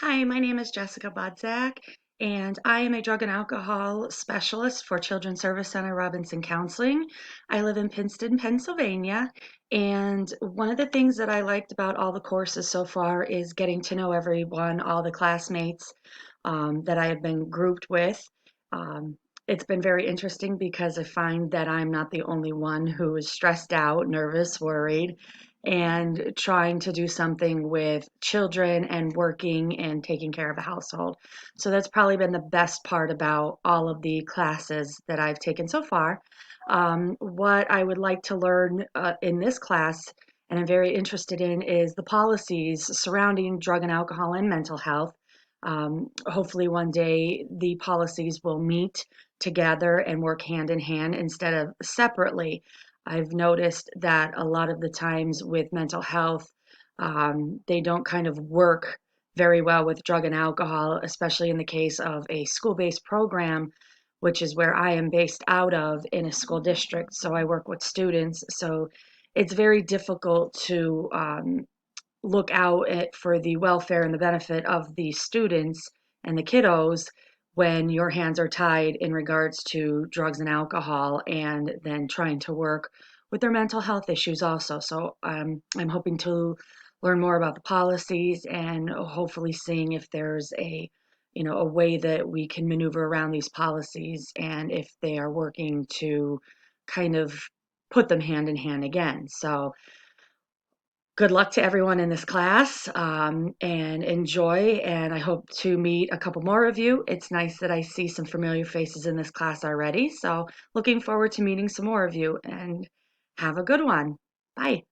Hi, my name is Jessica Bodzak, and I am a drug and alcohol specialist for Children's Service Center Robinson Counseling. I live in Princeton, Pennsylvania, and one of the things that I liked about all the courses so far is getting to know everyone, all the classmates that I have been grouped with. Um, it's been very interesting because I find that I'm not the only one who is stressed out, nervous, worried, and trying to do something with children and working and taking care of a household. So that's probably been the best part about all of the classes that I've taken so far. What I would like to learn in this class, and I'm very interested in, is the policies surrounding drug and alcohol and mental health. Hopefully, one day the policies will meet together and work hand in hand instead of separately. I've noticed that a lot of the times with mental health, they don't kind of work very well with drug and alcohol, especially in the case of a school based program, which is where I am based out of in a school district. So I work with students. So it's very difficult to look out for the welfare and the benefit of the students and the kiddos when your hands are tied in regards to drugs and alcohol and then trying to work with their mental health issues also. So I'm hoping to learn more about the policies and hopefully seeing if there's a way that we can maneuver around these policies and if they are working to kind of put them hand in hand again. So good luck to everyone in this class and enjoy. And I hope to meet a couple more of you. It's nice that I see some familiar faces in this class already. So looking forward to meeting some more of you and have a good one. Bye.